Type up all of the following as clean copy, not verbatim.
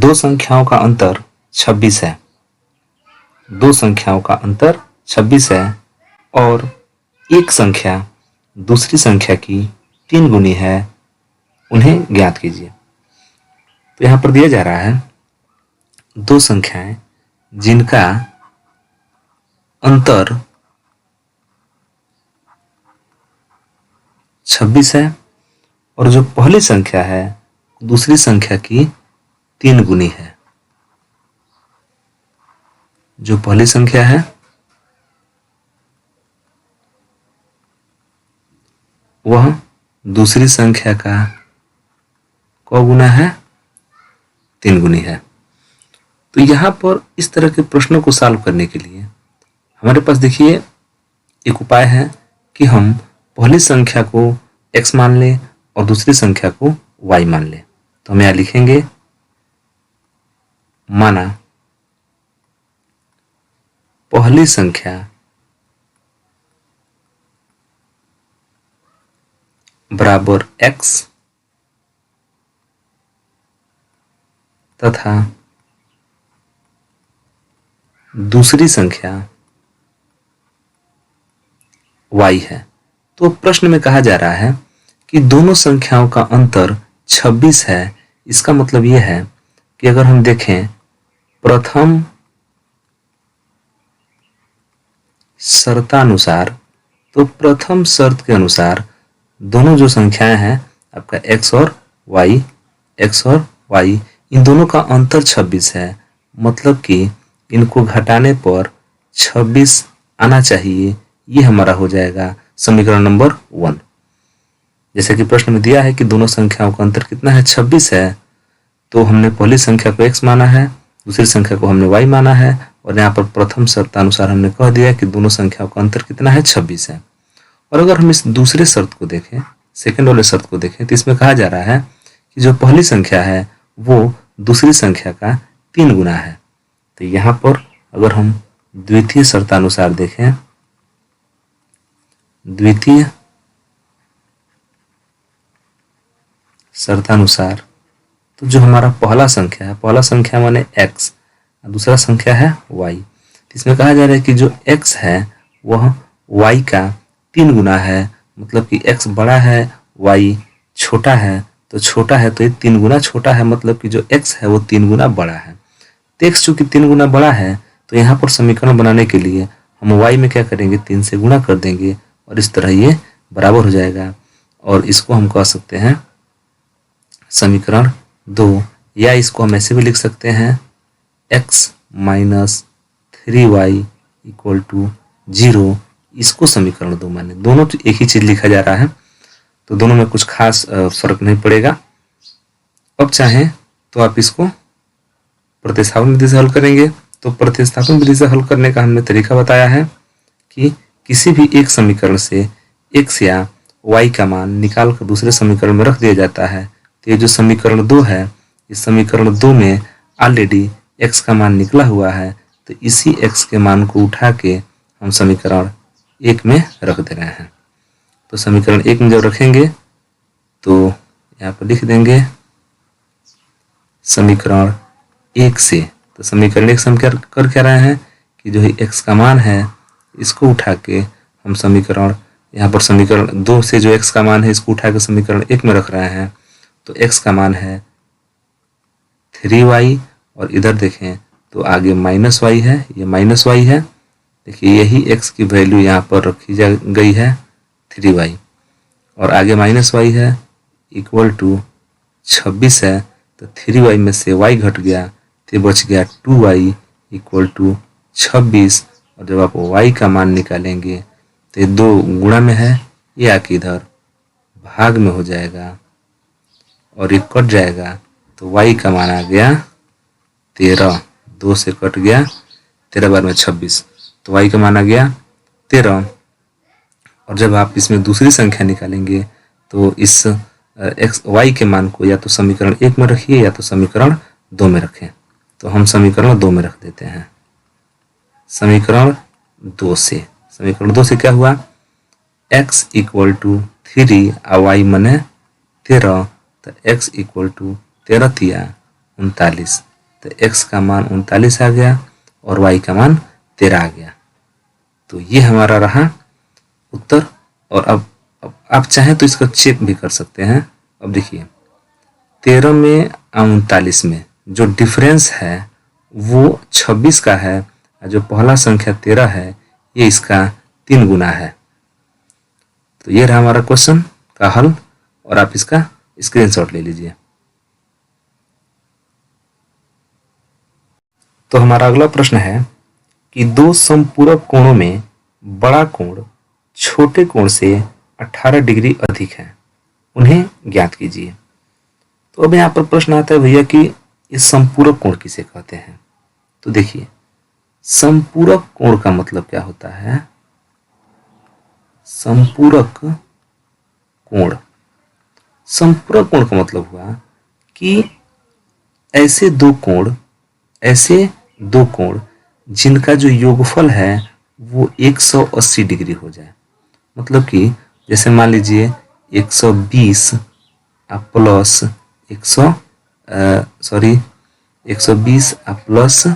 दो संख्याओं का अंतर 26 है। दो संख्याओं का अंतर 26 है और एक संख्या दूसरी संख्या की 3 गुनी है, उन्हें ज्ञात कीजिए। तो यहां पर दिया जा रहा है दो संख्याएं जिनका अंतर 26 है और जो पहली संख्या है दूसरी संख्या की 3 गुनी है। जो पहली संख्या है वह दूसरी संख्या का क गुना है, 3 गुनी है। तो यहां पर इस तरह के प्रश्नों को सॉल्व करने के लिए हमारे पास देखिए एक उपाय है कि हम पहली संख्या को x मान लें और दूसरी संख्या को y मान लें। तो हम यहां लिखेंगे माना पहली संख्या बराबर x तथा दूसरी संख्या y है। तो प्रश्न में कहा जा रहा है कि दोनों संख्याओं का अंतर 26 है। इसका मतलब यह है कि अगर हम देखें प्रथम शर्तानुसार, तो प्रथम शर्त के अनुसार दोनों जो संख्याएं हैं आपका x और y, इन दोनों का अंतर 26 है। मतलब कि इनको घटाने पर 26 आना चाहिए। ये हमारा हो जाएगा समीकरण नंबर 1। जैसे कि प्रश्न में दिया है कि दोनों संख्याओं का अंतर कितना है, 26 है। तो हमने पहली संख्या को x माना है, दूसरी संख्या को हमने y माना है और यहाँ पर प्रथम शर्तानुसार हमने कह दिया कि दोनों संख्याओं का अंतर कितना है, 26 है। और अगर हम इस दूसरे शर्त को देखें, सेकंड वाले शर्त को देखें, तो इसमें कहा जा रहा है कि जो पहली संख्या है वो दूसरी संख्या का 3 गुना है। तो यहाँ पर अगर हम द्वितीय शर्तानुसार देखें, द्वितीय शर्तानुसार, तो जो हमारा पहला संख्या माने x, दूसरा संख्या है y। इसमें कहा जा रहा है कि जो x है वह y का 3 गुना है। मतलब कि x बड़ा है, y छोटा है, तो छोटा है तो ये 3 गुना छोटा है, मतलब कि जो x है वो 3 गुना बड़ा है। तो x चूंकि 3 गुना बड़ा है तो यहाँ पर समीकरण बनाने के लिए हम y में क्या करेंगे, 3 से गुणा कर देंगे और इस तरह ये बराबर हो जाएगा। और इसको हम कह सकते हैं समीकरण 2, या इसको हम ऐसे भी लिख सकते हैं x minus 3y equal to 0। इसको समीकरण 2 माने। दोनों तो एक ही चीज लिखा जा रहा है, तो दोनों में कुछ खास फर्क नहीं पड़ेगा। अब चाहें तो आप इसको प्रतिस्थापन विधि से हल करेंगे। तो प्रतिस्थापन विधि से हल करने का हमने तरीका बताया है कि किसी भी एक समीकरण से x या y का मान निकाल कर दूसरे समीकरण में रख दिया जाता है। तो ये जो समीकरण 2 है, इस समीकरण 2 में ऑलरेडी x का मान निकला हुआ है, तो इसी x के मान को उठा के हम समीकरण 1 में रख दे रहे हैं। तो समीकरण 1 में जब रखेंगे तो यहाँ पर लिख देंगे समीकरण 1 से। तो समीकरण 1 से हम क्या रहे हैं कि जो x का मान है इसको उठा के हम समीकरण, यहाँ पर समीकरण 2 से जो x का मान है इसको उठा के समीकरण 1 में रख रहे हैं। तो x का मान है 3y और इधर देखें तो आगे माइनस y है, ये माइनस y है। देखिए यही x की वैल्यू यहाँ पर रखी गई है 3y और आगे माइनस y है इक्वल टू 26 है। तो 3y में से y घट गया तो बच गया 2y इक्वल टू 26। और जब आप y का मान निकालेंगे तो ये 2 गुणा में है, ये आके इधर भाग में हो जाएगा और ये कट जाएगा। तो y का मान आ गया 13, 2 से कट गया 13 बार में 26, तो y का मान आ गया 13। और जब आप इसमें दूसरी संख्या निकालेंगे तो इस y के मान को या तो समीकरण 1 में रखिए या तो समीकरण 2 में रखें। तो हम समीकरण 2 में रख देते हैं। समीकरण 2 से क्या हुआ, x इक्वल टू 3 और y मने 13, तो x इक्वल टू 13 तिया 39। तो x का मान 39 आ गया और y का मान 13 आ गया। तो ये हमारा रहा उत्तर। और अब आप चाहें तो इसका चेक भी कर सकते हैं। अब देखिए 13 में 39 में जो डिफरेंस है वो 26 का है, जो पहला संख्या 13 है ये इसका 3 गुना है। तो ये रहा हमारा क्वेश्चन का हल और आप इसका स्क्रीनशॉट ले लीजिए। तो हमारा अगला प्रश्न है कि दो समपूरक कोणों में बड़ा कोण छोटे कोण से 18 डिग्री अधिक है, उन्हें ज्ञात कीजिए। तो अब यहाँ पर प्रश्न आता है भैया कि इस समपूरक कोण किसे कहते हैं। तो देखिए समपूरक कोण का मतलब क्या होता है। समपूरक कोण, समपूरक कोण का मतलब हुआ कि ऐसे दो कोण जिनका जो योगफल है वो 180 डिग्री हो जाए। मतलब कि जैसे मान लीजिए 120 प्लस 120 प्लस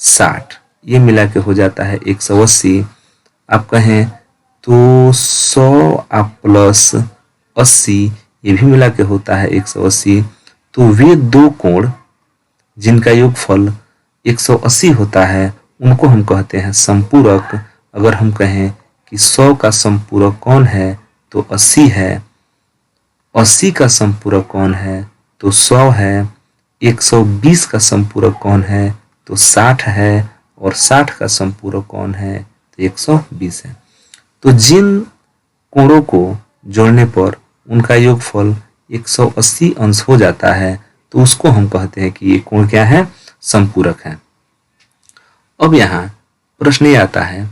60 ये मिला के हो जाता है 180। आप कहें तो 100 प्लस 80 ये भी मिला के होता है 180। तो वे दो कोण जिनका योगफल 180 होता है उनको हम कहते हैं समपूरक। अगर हम कहें कि 100 का समपूरक कौन है तो 80 है, 80 का समपूरक कौन है तो 100 है, 120 का समपूरक कौन है तो 60 है और 60 का समपूरक कौन है तो 120 है। तो जिन कोणों को जोड़ने पर उनका योगफल 180 अंश हो जाता है तो उसको हम कहते हैं कि ये कोण क्या है, समपूरक है। अब यहाँ प्रश्न ये आता है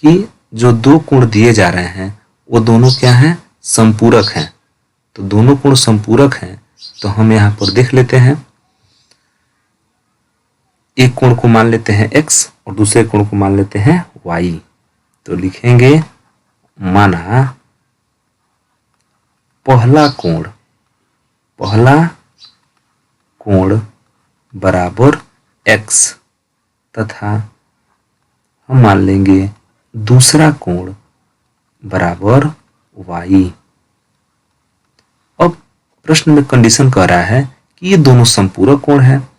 कि जो दो कोण दिए जा रहे हैं वो दोनों क्या हैं, समपूरक हैं। तो दोनों कोण समपूरक हैं तो हम यहाँ पर देख लेते हैं। एक कोण को मान लेते हैं x और दूसरे कोण को मान लेते हैं y। तो लिखेंगे माना पहला कोण बराबर x तथा हम मान लेंगे दूसरा कोण बराबर y। अब प्रश्न में कंडीशन कह रहा है कि ये दोनों समपूरक कोण हैं।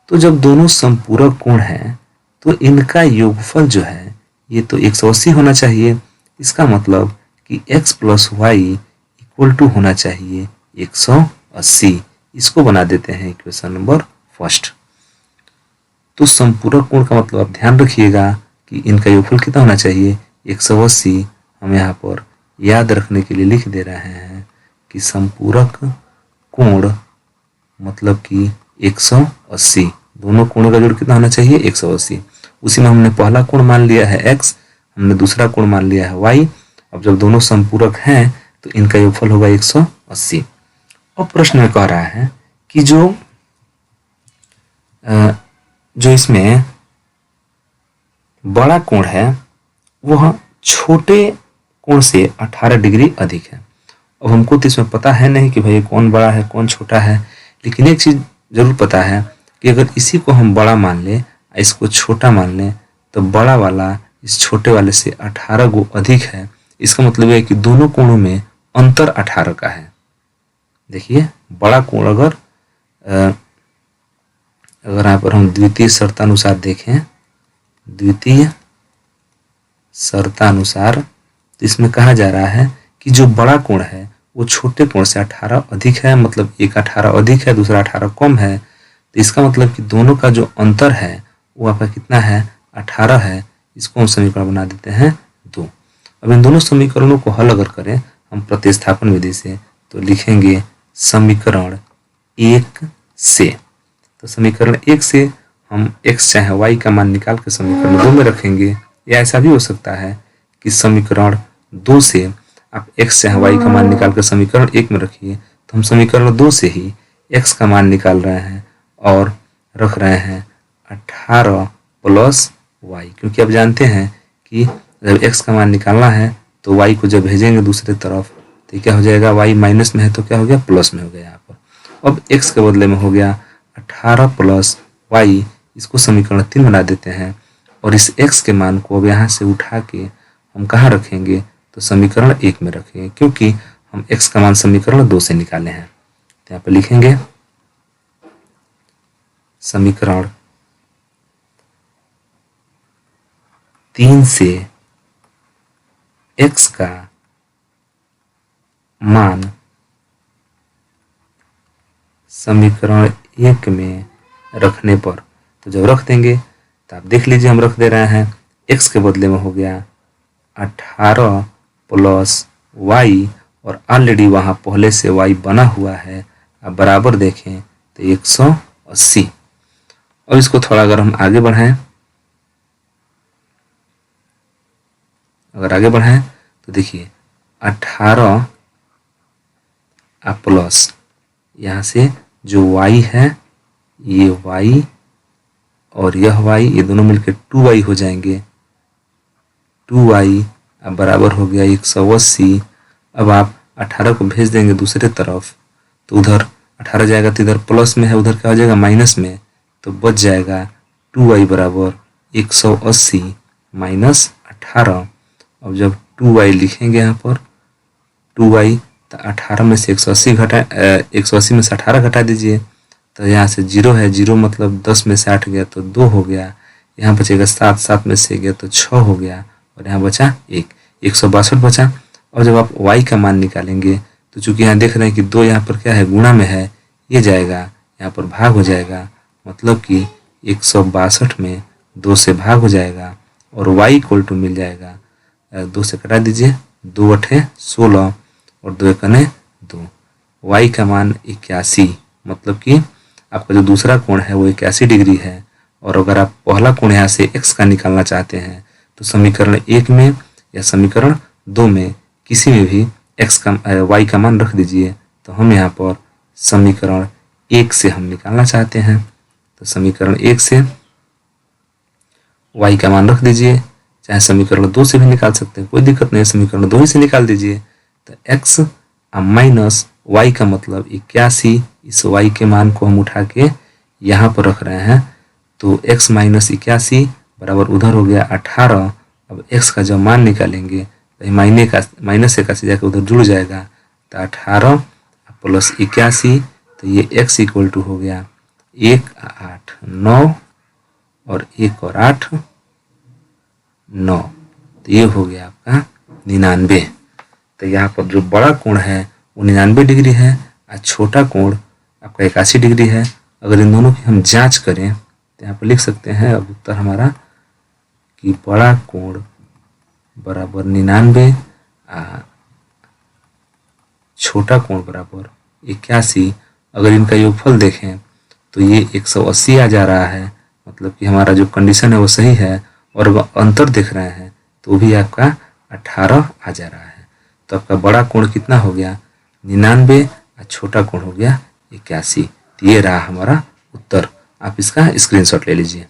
तो जब दोनों समपूरक कोण हैं तो इनका योगफल जो है ये तो 180 होना चाहिए। इसका मतलब कि x plus y equal to होना चाहिए 180। इसको बना देते हैं इक्वेशन नंबर फर्स्ट। तो समपूरक कोण का मतलब आप ध्यान रखिएगा कि इनका योगफल कितना होना चाहिए 180। हम यहाँ पर याद रखने के लिए लिख दे रहे हैं कि समपूरक कोण मतलब कि 180। दोनों कोणों का जोड़ कितना होना चाहिए 180। उसी में हमने पहला कोण मान लिया है x, हमने दूसरा कोण मान लिया है y। अब जब दोनों समपूरक हैं तो इनका योगफल होगा 180। अब प्रश्न में कह रहा है कि जो इसमें बड़ा कोण है वह छोटे कोण से 18 डिग्री अधिक है। अब हमको तो इसमें पता है नहीं कि भाई कौन बड़ा है कौन छोटा है, लेकिन एक चीज जरूर पता है कि अगर इसी को हम बड़ा मान लें इसको छोटा मान लें तो बड़ा वाला इस छोटे वाले से 18 गो अधिक है। इसका मतलब है कि दोनों कोणों में अंतर 18 का है। देखिए बड़ा कोण अगर यहाँ पर हम द्वितीय शर्तानुसार देखें, द्वितीय शर्तानुसार तो इसमें कहा जा रहा है कि जो बड़ा कोण है वो छोटे कोण से 18 अधिक है। मतलब एक 18 अधिक है दूसरा 18 कम है। तो इसका मतलब कि दोनों का जो अंतर है वो आपका कितना है 18 है। इसको हम समीकरण बना देते हैं 2। अब इन दोनों समीकरणों को हल अगर करें हम प्रतिस्थापन विधि से तो लिखेंगे समीकरण 1 से। तो समीकरण 1 से हम x चाहे y का मान निकाल के समीकरण 2 में रखेंगे, या ऐसा भी हो सकता है कि समीकरण 2 से आप x चाहे y का मान निकाल कर समीकरण 1 में रखिए। तो हम समीकरण 2 से ही x का मान निकाल रहे हैं और रख रहे हैं 18 प्लस y, क्योंकि आप जानते हैं कि जब x का मान निकालना है तो y को जब भेजेंगे दूसरे तरफ तो क्या हो जाएगा, y माइनस में है तो क्या हो गया प्लस में हो गया। यहाँ पर अब x के बदले में हो गया 18 प्लस y, इसको समीकरण 3 बना देते हैं और इस x के मान को अब यहाँ से उठा के हम कहाँ रखेंगे, तो समीकरण 1 में रखेंगे, क्योंकि हम x का मान समीकरण 2 से निकाले हैं। तो यहाँ पे लिखेंगे समीकरण 3 से x का मान समीकरण 1 में रखने पर, तो जब रख देंगे तो आप देख लीजिए हम रख दे रहे हैं, x के बदले में हो गया 18 प्लस y, और ऑलरेडी वहाँ पहले से y बना हुआ है, आप बराबर देखें तो 180। और इसको थोड़ा अगर हम आगे बढ़ाएं, तो देखिए 18 प्लस यहाँ से जो y है, ये y और यह y, ये दोनों मिलकर 2y हो जाएंगे। 2y अब बराबर हो गया 180। अब आप 18 को भेज देंगे दूसरे तरफ, तो उधर 18 जाएगा तो इधर प्लस में है, उधर क्या हो जाएगा माइनस में, तो बच जाएगा 2y बराबर 180 माइनस 18। अब जब 2y लिखेंगे यहाँ पर 2y, तो 18 में से 180 में से 18 घटा दीजिए, तो यहाँ से 0 है, 0 मतलब 10 में से 8 गया तो 2 हो गया, यहाँ बचेगा 7, 7 में से गया तो 6 हो गया, और यहाँ बचा 162 बचा। और जब आप y का मान निकालेंगे तो चूंकि यहाँ देख रहे हैं कि 2 यहाँ पर क्या है, गुणा में है, ये जाएगा यहाँ पर भाग हो जाएगा, मतलब कि 162 में 2 से भाग हो जाएगा और y इक्वल टू मिल जाएगा, 2 से कटा दीजिए, 2 8 16 और 2 1 2, y का मान 81, मतलब कि आपका जो दूसरा कोण है वो 81 डिग्री है। और अगर आप पहला कोण यहाँ से x का निकालना चाहते हैं तो समीकरण 1 में या समीकरण 2 में किसी में भी y का मान रख दीजिए। तो हम यहाँ पर समीकरण 1 से हम निकालना चाहते हैं, तो समीकरण 1 से y का मान रख दीजिए, चाहे समीकरण 2 से भी निकाल सकते हैं, कोई दिक्कत नहीं, समीकरण 2 ही से निकाल दीजिए। तो x माइनस y का मतलब 81, इस y के मान को हम उठा के यहाँ पर रख रहे हैं, तो x माइनस 81 बराबर उधर हो गया 18। अब x का जब मान निकालेंगे तो माइनस 81 जाकर उधर जुड़ जाएगा, तो 18 प्लस 81, तो ये x इक्वल टू हो गया 1 8 9 और 1 और 8 9, तो ये हो गया आपका 99। तो यहाँ पर जो बड़ा कोण है वो 99 डिग्री है और छोटा कोण आपका 81 डिग्री है। अगर इन दोनों की हम जांच करें तो यहाँ पर लिख सकते हैं अब उत्तर हमारा कि बड़ा कोण बराबर 99, छोटा कोण बराबर 81। अगर इनका योगफल देखें तो ये 180 आ जा रहा है, मतलब कि हमारा जो कंडीशन है वो सही है। और अगर अंतर देख रहे हैं तो भी आपका 18 आ जा रहा है। तो आपका बड़ा कोण कितना हो गया 99 और छोटा कोण हो गया 81। तो ये रहा हमारा उत्तर। आप इसका स्क्रीनशॉट ले लीजिए।